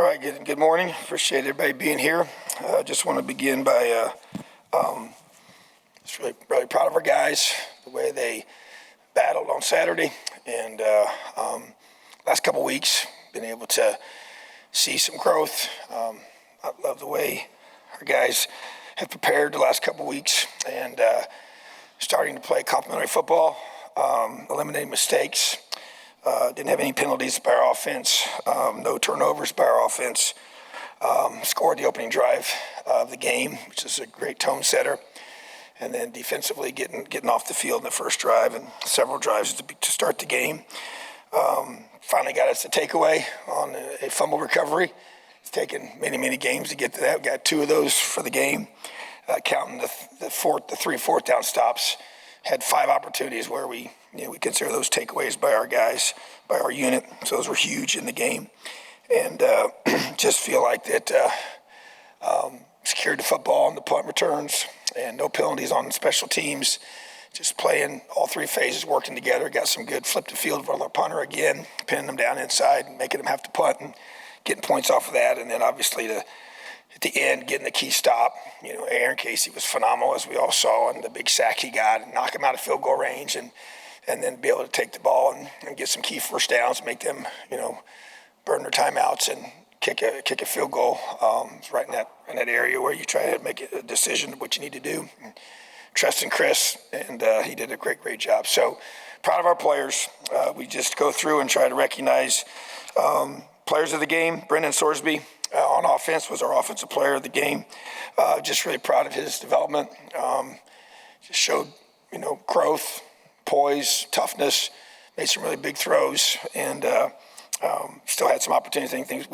All right, good morning. Appreciate everybody being here. Just want to begin by just really proud of our guys, the way they battled on Saturday, and last couple weeks, been able to see some growth. I love the way our guys have prepared the last couple weeks and starting to play complementary football, eliminating mistakes. Didn't have any penalties by our offense, no turnovers by our offense. Scored the opening drive of the game, which is a great tone setter. And then defensively getting off the field in the first drive and several drives to start the game. Finally got us a takeaway on a fumble recovery. It's taken many games to get to that. We got 2 of those for the game. Counting the 3 fourth down stops. Had 5 opportunities where we consider those takeaways by our guys, by our unit. So those were huge in the game. And just feel like that secured the football on the punt returns and no penalties on special teams. Just playing all 3 phases, working together. Got some good flip the field for our punter again, pinning them down inside and making them have to punt and getting points off of that. And then obviously at the end, getting the key stop. Aaron Casey was phenomenal, as we all saw, and the big sack he got and knock him out of field goal range and then be able to take the ball and get some key first downs, make them, burn their timeouts and kick a field goal. It's right in that area where you try to make a decision of what you need to do. And trusting Chris, and he did a great job. So proud of our players. We just go through and try to recognize players of the game. Brendan Sorsby on offense was our offensive player of the game. Just really proud of his development. Just showed, growth, poise, toughness, made some really big throws, and still had some opportunities.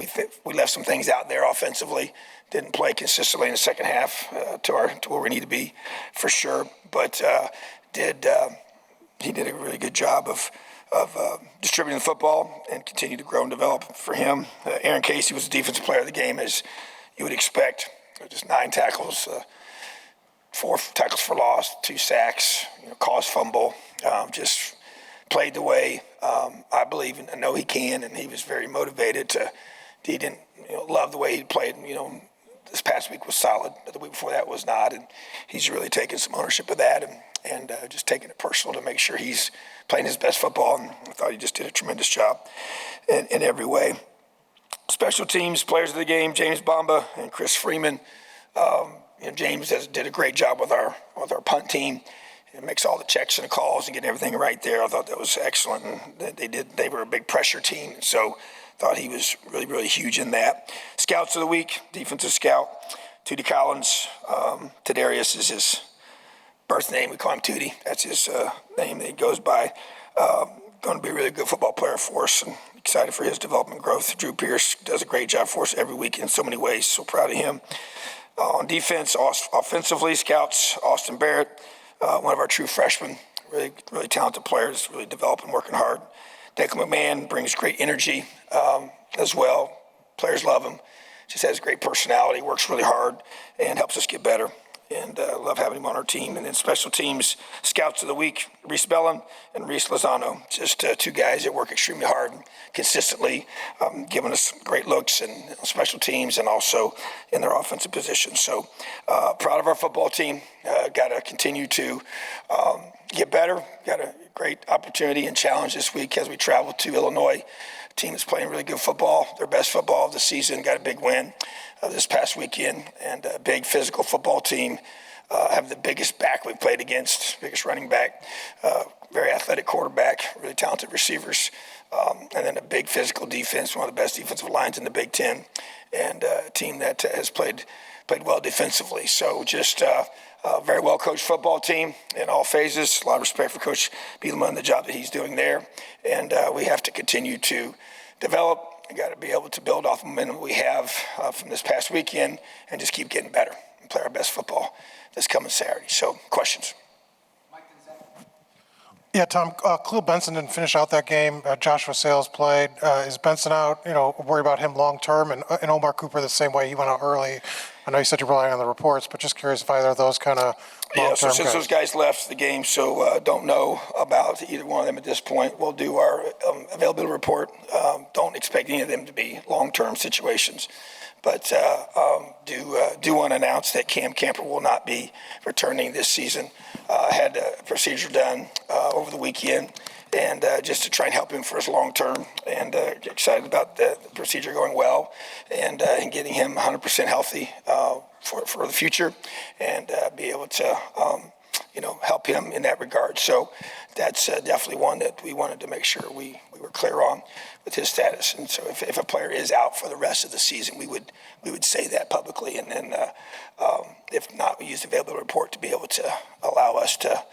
We left some things out there offensively. Didn't play consistently in the second half to where we need to be, for sure. But he did a really good job of distributing the football and continue to grow and develop for him. Aaron Casey was the defensive player of the game, as you would expect. Just 9 tackles, 4 tackles for loss, 2 sacks, caused fumble. Just played the way I believe and I know he can, and he was very motivated he didn't love the way he played. This past week was solid, but the week before that was not, and he's really taken some ownership of that and just taking it personal to make sure he's playing his best football, and I thought he just did a tremendous job in every way. Special teams, players of the game, James Bamba and Chris Freeman. James did a great job with our punt team. It makes all the checks and the calls and getting everything right there. I thought that was excellent, and they were a big pressure team, so thought he was really huge in that. Scouts of the week, defensive scout, Tootie Collins. Tadarius is his birth name. We call him Tootie. That's his name that he goes by. Going to be a really good football player for us, and excited for his development growth. Drew Pierce does a great job for us every week in so many ways. So proud of him. On defense, offensively, scouts, Austin Barrett, one of our true freshmen, really talented players, really developing, working hard. Declan McMahon brings great energy as well. Players love him. Just has great personality, works really hard, and helps us get better. And love having him on our team. And then special teams, scouts of the week, Reese Bellin and Reese Lozano. Just 2 guys that work extremely hard and consistently, giving us great looks in special teams and also in their offensive positions. So proud of our football team. Got to continue to get better. Got a great opportunity and challenge this week as we travel to Illinois. Team is playing really good football, their best football of the season. Got a big win this past weekend, and a big physical football team. Have the biggest back we've played against, biggest running back, very athletic quarterback, really talented receivers, and then a big physical defense, one of the best defensive lines in the Big Ten, and a team that has played well defensively. So just a very well-coached football team in all phases. A lot of respect for Coach Bielema and the job that he's doing there. And we have to continue to develop. We got to be able to build off the momentum we have from this past weekend and just keep getting better and play our best football this coming Saturday. So, questions? Yeah, Tom, Khalil Benson didn't finish out that game. Joshua Sales played. Is Benson out? Worry about him long term, and Omar Cooper the same way. He went out early. I know you said you're relying on the reports, but just curious if either of those kind of Yeah, so long-term since those guys left the game, so don't know about either one of them at this point. We'll do our availability report. Don't expect any of them to be long-term situations. But do want to announce that Cam Camper will not be returning this season. Had a procedure done over the weekend, and just to try and help him for his long term. And excited about the procedure going well, and getting him 100% healthy for the future, and be able to help him in that regard. So that's definitely one that we wanted to make sure we were clear on with his status. And so if a player is out for the rest of the season, we would say that publicly, and then if not, we use the available report to be able to allow us to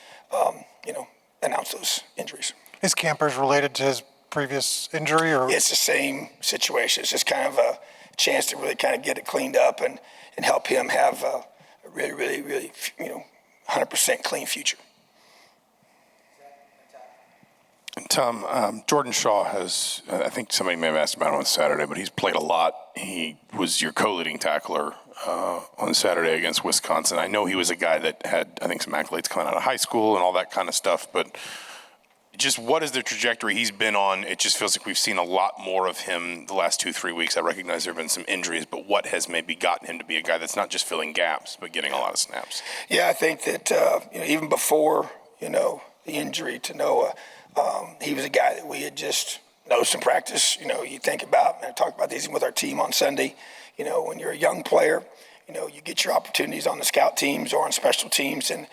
announce those injuries. Is Campers related to his previous injury, or? It's the same situation. It's just kind of a chance to really kind of get it cleaned up and help him have a really 100% clean future. Tom, Jordan Shaw has, I think somebody may have asked about him on Saturday, but he's played a lot. He was your co-leading tackler on Saturday against Wisconsin. I know he was a guy that had, I think, some accolades coming out of high school and all that kind of stuff, but just what is the trajectory he's been on? It just feels like we've seen a lot more of him the last 2-3 weeks. I recognize there have been some injuries, but what has maybe gotten him to be a guy that's not just filling gaps, but getting a lot of snaps? Yeah, I think that even before the injury to Noah, he was a guy that we had just noticed in practice. You think about, and I talked about these with our team on Sunday. When you're a young player, you get your opportunities on the scout teams or on special teams, and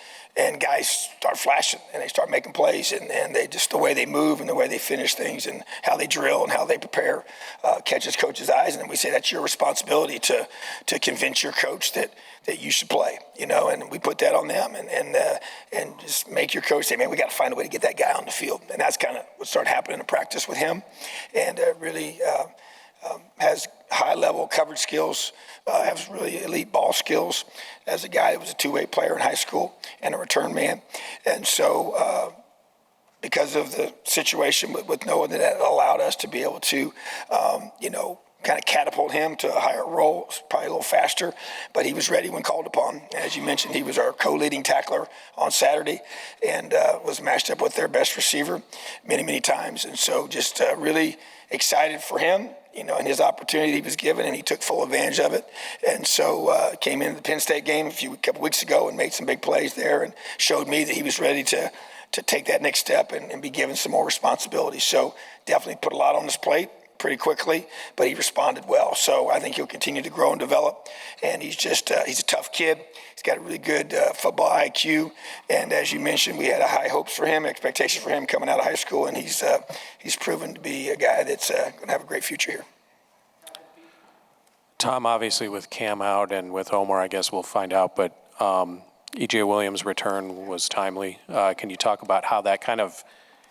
guys start flashing and they start making plays, and they just, the way they move and the way they finish things and how they drill and how they prepare catches coach's eyes. And then we say that's your responsibility to convince your coach that you should play, and we put that on them and just make your coach say, man, we got to find a way to get that guy on the field. And that's kind of what started happening in practice with him, and really has high-level coverage skills, has really elite ball skills as a guy that was a two-way player in high school and a return man. And so because of the situation with Noah, that allowed us to be able to, kind of catapult him to a higher role, probably a little faster, but he was ready when called upon. As you mentioned, he was our co-leading tackler on Saturday and was matched up with their best receiver many, many times. And so just really excited for him, and his opportunity he was given, and he took full advantage of it. And so came into the Penn State game a couple weeks ago and made some big plays there and showed me that he was ready to take that next step and be given some more responsibility. So definitely put a lot on his plate pretty quickly, but he responded well. So I think he'll continue to grow and develop. And he's just, he's a tough kid. He's got a really good football IQ. And as you mentioned, we had high hopes for him, expectations for him coming out of high school. And he's proven to be a guy that's going to have a great future here. Tom, obviously with Cam out and with Omar, I guess we'll find out, but E.J. Williams' return was timely. Can you talk about how that kind of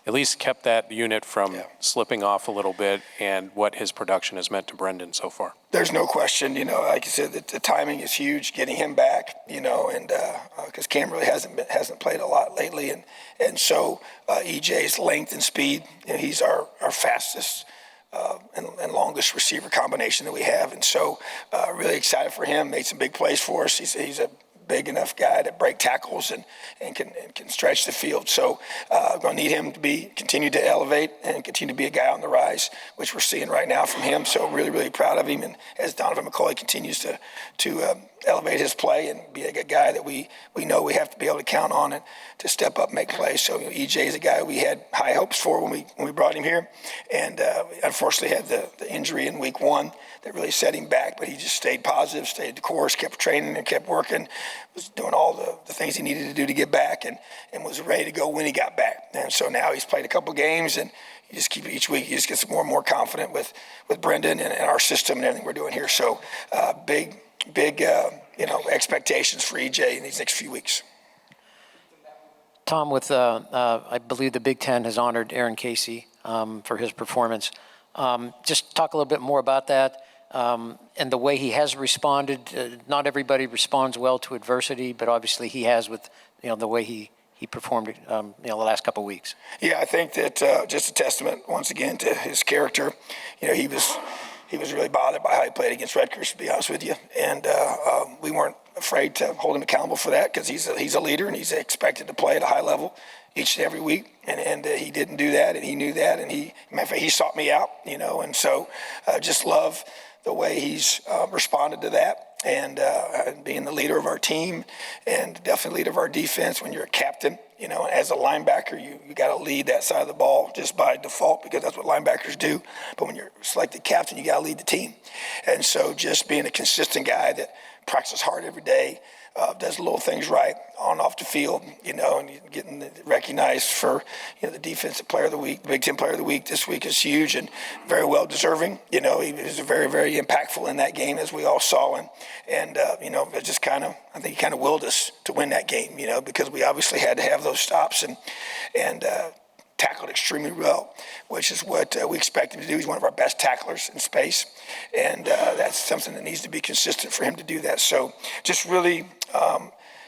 at least kept that unit from slipping off a little bit, and what his production has meant to Brendan so far? There's no question, like you said, the timing is huge, getting him back, and because Cam really hasn't played a lot lately, and so EJ's length and speed, he's our fastest and longest receiver combination that we have, and so really excited for him. Made some big plays for us. He's a big enough guy to break tackles and can stretch the field. So we're going to need him to continue to elevate and continue to be a guy on the rise, which we're seeing right now from him. So really, really proud of him. And as Donovan McCulley continues to elevate his play and be a guy that we know we have to be able to count on and to step up and make plays. So EJ is a guy we had high hopes for when we brought him here, and unfortunately had the injury in week 1 that really set him back. But he just stayed positive, stayed the course, kept training and kept working, was doing all the things he needed to do to get back, and was ready to go when he got back. And so now he's played a couple games, and you just keep each week, you just get more and more confident with Brendan and our system and everything we're doing here. So big expectations for EJ in these next few weeks. Tom, with I believe the Big Ten has honored Aaron Casey for his performance. Just talk a little bit more about that and the way he has responded. Not everybody responds well to adversity, but obviously he has with the way he performed the last couple of weeks. Yeah, I think that just a testament once again to his character. He he was really bothered by how he played against Rutgers, to be honest with you. And we weren't afraid to hold him accountable for that because he's a leader and he's expected to play at a high level each and every week. And he didn't do that, and he knew that. And matter of fact, he sought me out, and so just love the way he's responded to that. And being the leader of our team and definitely leader of our defense when you're a captain, as a linebacker, you got to lead that side of the ball just by default because that's what linebackers do. But when you're selected captain, you got to lead the team. And so just being a consistent guy that practices hard every day, does little things right on and off the field, and getting recognized for, the defensive player of the week, the Big Ten player of the week this week is huge and very well deserving. He was very, very impactful in that game as we all saw. And it just I think he kind of willed us to win that game, because we obviously had to have those stops and tackled extremely well, which is what we expect him to do. He's one of our best tacklers in space, and that's something that needs to be consistent for him to do that. So just really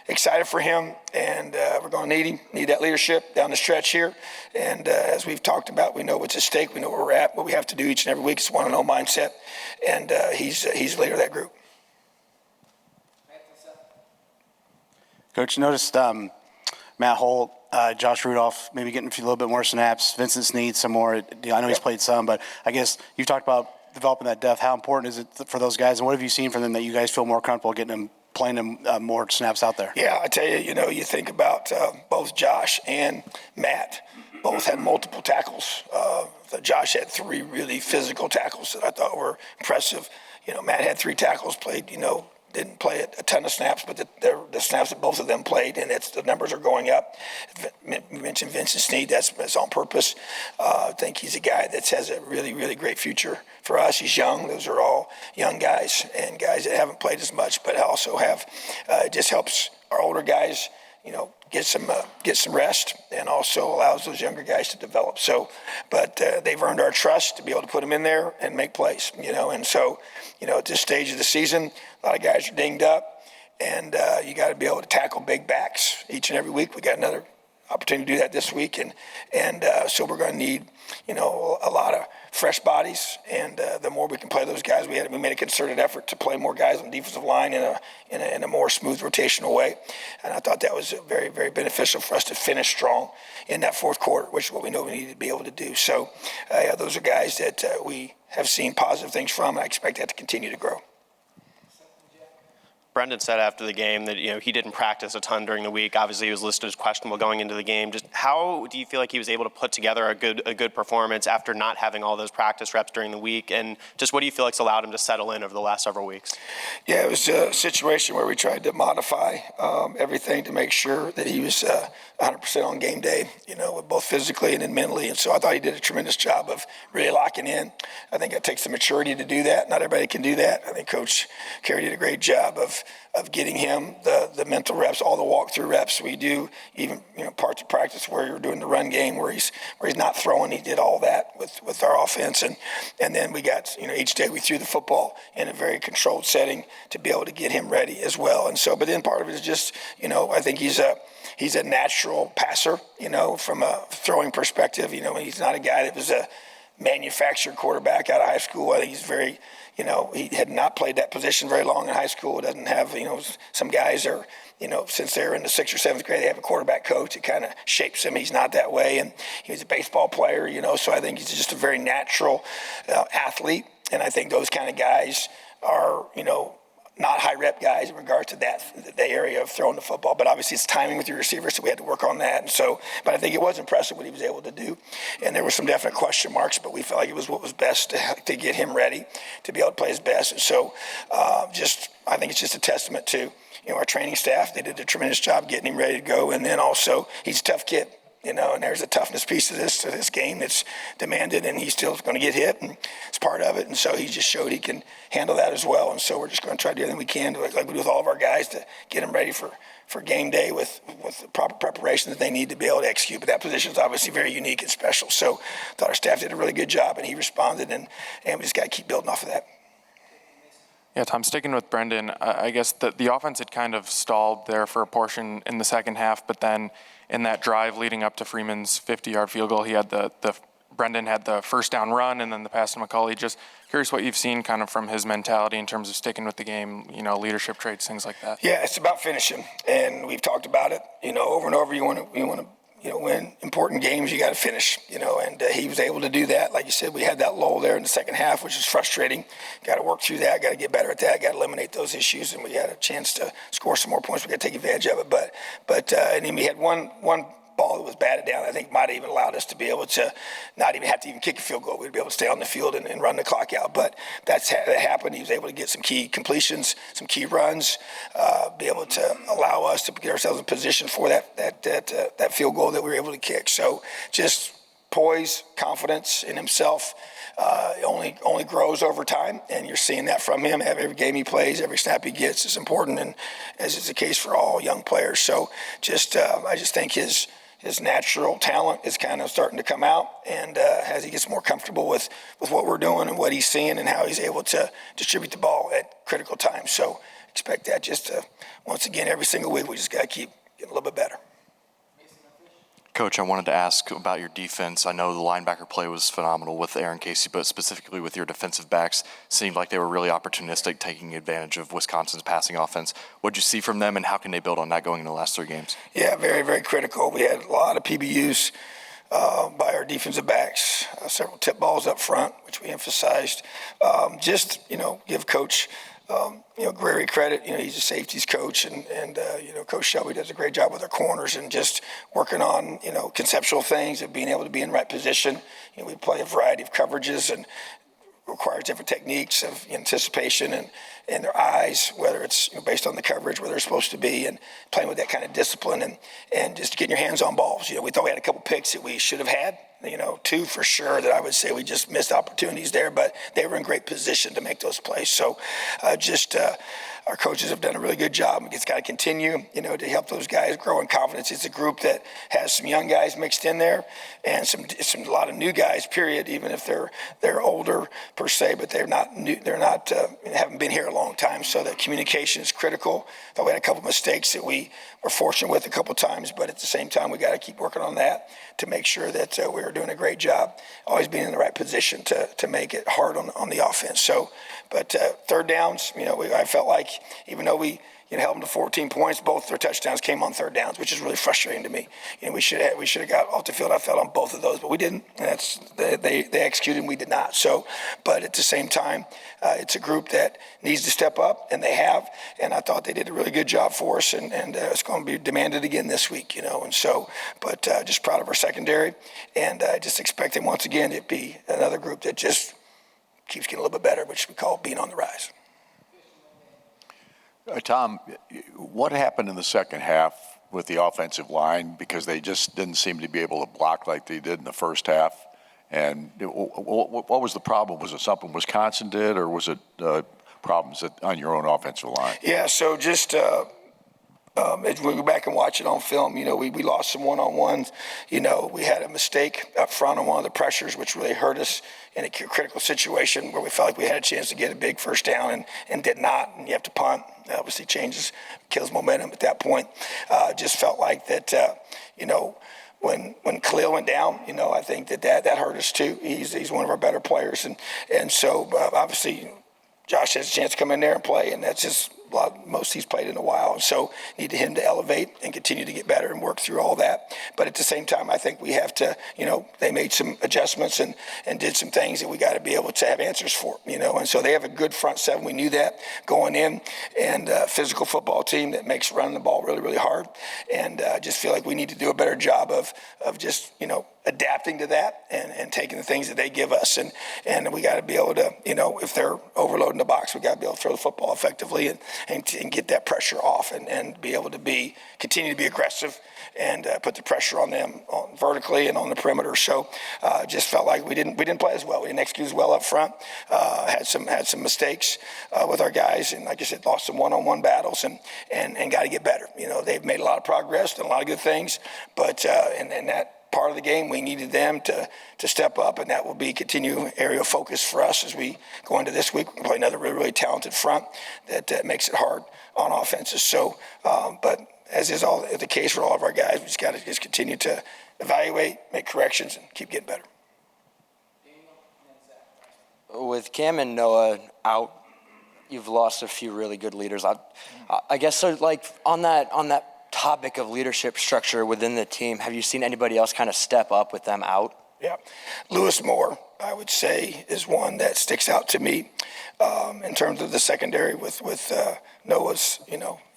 excited for him, and we're going to need that leadership down the stretch here. And as we've talked about, we know what's at stake. We know where we're at. What we have to do each and every week is 1-0 mindset, and he's the leader of that group. Coach, noticed Matt Holt, Josh Rudolph maybe getting a little bit more snaps. Vincent Sneed some more. I know he's played some, but I guess you've talked about developing that depth. How important is it for those guys, and what have you seen from them that you guys feel more comfortable getting them playing them more snaps out there? Yeah, I tell you, you think about both Josh and Matt. Both had multiple tackles. Josh had 3 really physical tackles that I thought were impressive. Matt had 3 tackles, played, didn't play a ton of snaps, but the snaps that both of them played, and the numbers are going up. You mentioned Vincent Sneed, that's on purpose. I think he's a guy that has a really, really great future for us. He's young. Those are all young guys and guys that haven't played as much, but also have, it just helps our older guys, get some rest, and also allows those younger guys to develop. So, but they've earned our trust to be able to put them in there and make plays, and so, at this stage of the season, a lot of guys are dinged up, and you got to be able to tackle big backs each and every week. We got another opportunity to do that this week, and so we're going to need, a lot of fresh bodies, and the more we can play those guys, we made a concerted effort to play more guys on the defensive line in a more smooth rotational way, and I thought that was very, very beneficial for us to finish strong in that fourth quarter, which is what we know we need to be able to do. So those are guys that we have seen positive things from, and I expect that to continue to grow. Brendan said after the game that he didn't practice a ton during the week. Obviously, he was listed as questionable going into the game. Just how do you feel like he was able to put together a good performance after not having all those practice reps during the week? And just what do you feel like's allowed him to settle in over the last several weeks? Yeah, it was a situation where we tried to modify everything to make sure that he was 100% on game day, both physically and then mentally. And so I thought he did a tremendous job of really locking in. I think it takes the maturity to do that. Not everybody can do that. I think Coach Carey did a great job of getting him the mental reps, all the walkthrough reps. We do even parts of practice where you're doing the run game where he's not throwing. He did all that with our offense, and then we got each day we threw the football in a very controlled setting to be able to get him ready as well. And so, but then part of it is just I think he's a natural passer, from a throwing perspective. He's not a guy that was a manufactured quarterback out of high school. I think he's very, he had not played that position very long in high school. Doesn't have, some guys are, since they're in the 6th or 7th grade, they have a quarterback coach. It kind of shapes him. He's not that way. And he was a baseball player, so I think he's just a very natural athlete. And I think those kind of guys are, not high rep guys in regard to the area of throwing the football, but obviously it's timing with your receivers, so we had to work on that. And so, but I think it was impressive what he was able to do, and there were some definite question marks, but we felt like it was what was best to get him ready to be able to play his best. And so, I think it's just a testament to our training staff. They did a tremendous job getting him ready to go, and then also he's a tough kid. And there's a toughness piece to this game that's demanded, and he's still going to get hit, and it's part of it. And so he just showed he can handle that as well. And so we're just going to try to do everything we can, like we do with all of our guys, to get them ready for game day with the proper preparation that they need to be able to execute. But that position is obviously very unique and special. So I thought our staff did a really good job, and he responded, and we just got to keep building off of that. Yeah, Tom, sticking with Brendan, I guess the offense had kind of stalled there for a portion in the second half, but then in that drive leading up to Freeman's 50-yard field goal, he had the Brendan had the first down run and then the pass to McCauley. Just curious what you've seen kind of from his mentality in terms of sticking with the game, leadership traits, things like that. Yeah, it's about finishing, and we've talked about it, over and over. You want to win important games, you got to finish, and he was able to do that. Like you said, we had that lull there in the second half, which is frustrating. Got to work through that, got to get better at that, got to eliminate those issues, and we had a chance to score some more points. We got to take advantage of it. But and then we had one ball that was batted down, I think might have even allowed us to be able to not even have to even kick a field goal. We'd be able to stay on the field and run the clock out. But that happened. He was able to get some key completions, some key runs, be able to allow us to get ourselves in position for that field goal that we were able to kick. So just poise, confidence in himself. Only grows over time, and you're seeing that from him. Every game he plays, every snap he gets is important, and as is the case for all young players. So I just think his natural talent is kind of starting to come out, and as he gets more comfortable with what we're doing and what he's seeing and how he's able to distribute the ball at critical times. So expect that once again, every single week, we just got to keep getting a little bit better. Coach, I wanted to ask about your defense. I know the linebacker play was phenomenal with Aaron Casey, but specifically with your defensive backs, seemed like they were really opportunistic, taking advantage of Wisconsin's passing offense. What did you see from them, and how can they build on that going into the last 3 games? Yeah, very, very critical. We had a lot of PBUs by our defensive backs, several tip balls up front, which we emphasized. Give Coach Greery credit. He's a safeties coach, and Coach Shelby does a great job with our corners and just working on, conceptual things of being able to be in the right position. We play a variety of coverages and requires different techniques of anticipation and their eyes, whether it's based on the coverage where they're supposed to be, and playing with that kind of discipline and just getting your hands on balls. We thought we had a couple picks that we should have had. 2 for sure that I would say we just missed opportunities there, but they were in great position to make those plays. So our coaches have done a really good job. It's got to continue, to help those guys grow in confidence. It's a group that has some young guys mixed in there and a lot of new guys, period, even if they're older per se, but they're not new, haven't been here a long time. So that communication is critical. Thought we had a couple mistakes that we were fortunate with a couple times, but at the same time, we got to keep working on that to make sure that we were doing a great job, always being in the right position to make it hard on the offense. So, but third downs, I felt like even though we held them to 14 points, both their touchdowns came on third downs, which is really frustrating to me. We should have got off the field, I felt, on both of those, but we didn't. And they executed and we did not. So, but at the same time, it's a group that needs to step up, and they have. And I thought they did a really good job for us, and it's going to be demanded again this week, And so, but just proud of our secondary, and I just expect them once again to be another group that just keeps getting a little bit better, which we call being on the rise. Tom, what happened in the second half with the offensive line? Because they just didn't seem to be able to block like they did in the first half. And what was the problem? Was it something Wisconsin did, or was it problems on your own offensive line? Yeah, so just as we go back and watch it on film, we lost some one-on-ones. We had a mistake up front on one of the pressures, which really hurt us in a critical situation where we felt like we had a chance to get a big first down and did not. And you have to punt. Obviously kills momentum at that point. Just felt like that, when Khalil went down, I think that hurt us too. He's one of our better players. And so obviously Josh has a chance to come in there and play, and that's just most he's played in a while. And so need him to elevate and continue to get better and work through all that. But at the same time, I think we have to, they made some adjustments and did some things that we got to be able to have answers for, And so they have a good front seven. We knew that going in, and a physical football team that makes running the ball really, really hard. And I just feel like we need to do a better job of just, adapting to that and taking the things that they give us. And we got to be able to, if they're overloading the box, we got to be able to throw the football effectively and get that pressure off and be able to continue to be aggressive and put the pressure on them vertically and on the perimeter. So just felt like we didn't play as well. We didn't execute as well up front. Had some mistakes with our guys, and like I said, lost some one-on-one battles and got to get better. They've made a lot of progress, done a lot of good things, but and that part of the game, we needed them to step up, and that will be continuing area of focus for us as we go into this week. We play another really, really talented front that makes it hard on offenses. So, but as is all the case for all of our guys, we just got to continue to evaluate, make corrections, and keep getting better. with Cam and Noah out, you've lost a few really good leaders. I guess so. Like on that topic of leadership structure within the team, have you seen anybody else kind of step up with them out? Yeah, Lewis Moore, I would say, is one that sticks out to me in terms of the secondary with Noah's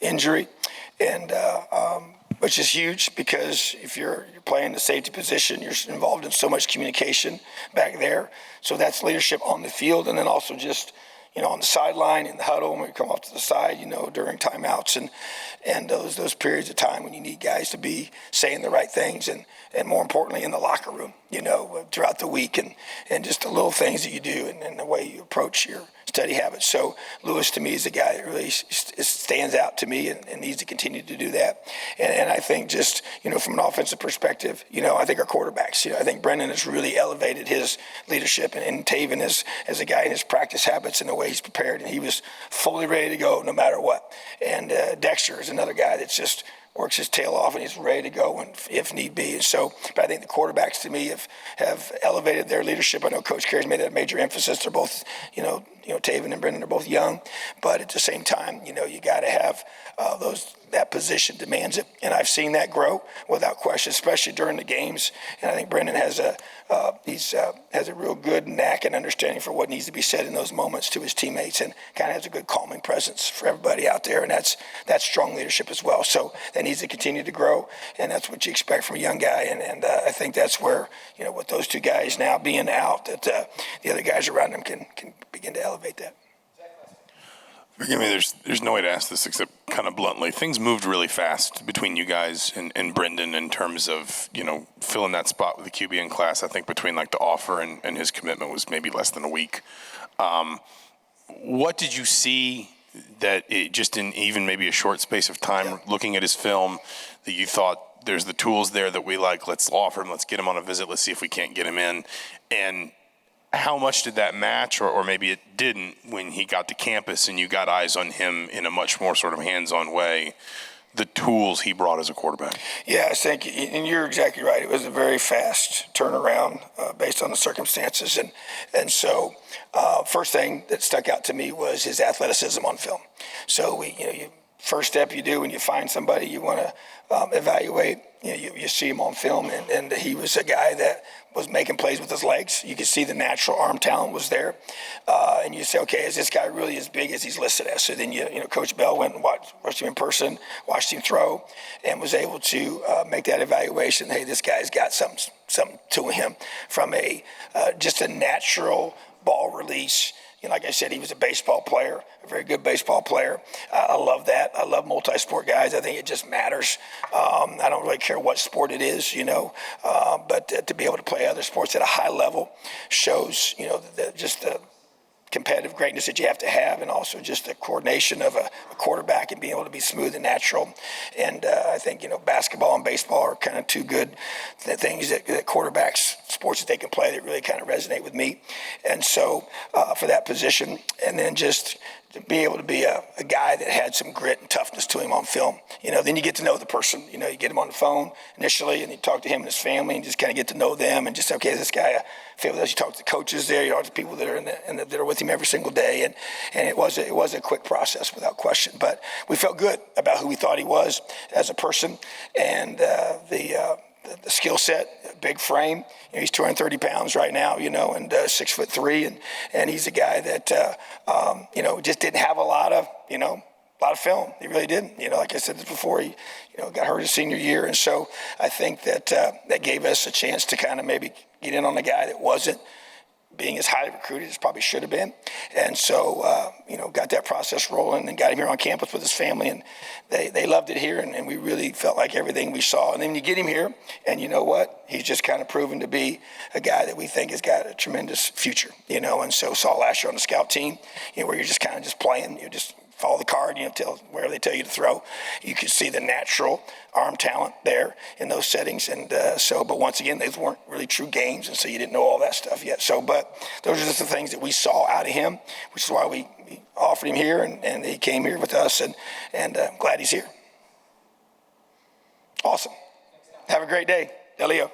injury, and which is huge because if you're playing the safety position, you're involved in so much communication back there. So that's leadership on the field, and then also just on the sideline in the huddle when we come off to the side, during timeouts and those periods of time when you need guys to be saying the right things and more importantly in the locker room, throughout the week and just the little things that you do and the way you approach your study habits. So Lewis to me is a guy that really stands out to me and needs to continue to do that. And I think just, from an offensive perspective, I think our quarterbacks, I think Brendan has really elevated his leadership and Taven as a guy in his practice habits and the way he's prepared. And he was fully ready to go no matter what. And Dexter is another guy that's just works his tail off and he's ready to go if need be. And so, but I think the quarterbacks to me have elevated their leadership. I know Coach Carey's made a major emphasis. They're both, Taven and Brendan are both young, but at the same time, you got to have that position demands it. And I've seen that grow without question, especially during the games. And I think Brendan has a real good knack and understanding for what needs to be said in those moments to his teammates, and kind of has a good calming presence for everybody out there. And that's strong leadership as well. So that needs to continue to grow, and that's what you expect from a young guy. And I think that's where, with those two guys now being out, that the other guys around them can begin to elevate that. Forgive me, there's no way to ask this except kind of bluntly. Things moved really fast between you guys and Brendan in terms of, filling that spot with the QB in class. I think between like the offer and his commitment was maybe less than a week. What did you see that just in even maybe a short space of time, looking at his film, that you thought there's the tools there that we like, let's offer him, let's get him on a visit, let's see if we can't get him in? And how much did that match, or maybe it didn't, when he got to campus and you got eyes on him in a much more sort of hands-on way, the tools he brought as a quarterback? Yeah, I think, and you're exactly right. It was a very fast turnaround based on the circumstances. And so first thing that stuck out to me was his athleticism on film. So first step you do when you find somebody you want to evaluate, you see him on film, and he was a guy that was making plays with his legs. You could see the natural arm talent was there. And you say, okay, is this guy really as big as he's listed as? So then, Coach Bell went and watched him in person, watched him throw, and was able to make that evaluation. Hey, this guy's got something to him from just a natural ball release. Like I said, he was a baseball player, a very good baseball player. I love that. I love multi-sport guys. I think it just matters. I don't really care what sport it is, but to be able to play other sports at a high level shows, just the competitive greatness that you have to have, and also just the coordination of a quarterback and being able to be smooth and natural. And I think, basketball and baseball are kind of two good things that quarterbacks, sports that they can play, that really kind of resonate with me. And so for that position, and then just to be able to be a guy that had some grit and toughness to him on film, then you get to know the person. You get him on the phone initially, and you talk to him and his family, and just kind of get to know them, and just, okay, this guy, I feel with us. You talk to the coaches there, you talk to people that are that are with him every single day, and it was a quick process without question. But we felt good about who we thought he was as a person, and the skill set, big frame. He's 230 pounds right now, and 6'3", and he's a guy that just didn't have a lot of film. He really didn't. Like I said this before, he got hurt his senior year, and so I think that that gave us a chance to kind of maybe get in on a guy that wasn't being as highly recruited as probably should have been. And so, got that process rolling and got him here on campus with his family, and they loved it here, and we really felt like everything we saw. And then you get him here, and you know what? He's just kind of proven to be a guy that we think has got a tremendous future, and so saw last year on the scout team, where you're just kind of just playing, you just follow the card, till wherever they tell you to throw. You could see the natural arm talent there in those settings. And but once again, those weren't really true games, and so you didn't know all that stuff yet. But those are just the things that we saw out of him, which is why we offered him here, and he came here with us, and I'm glad he's here. Awesome. Have a great day. Elio.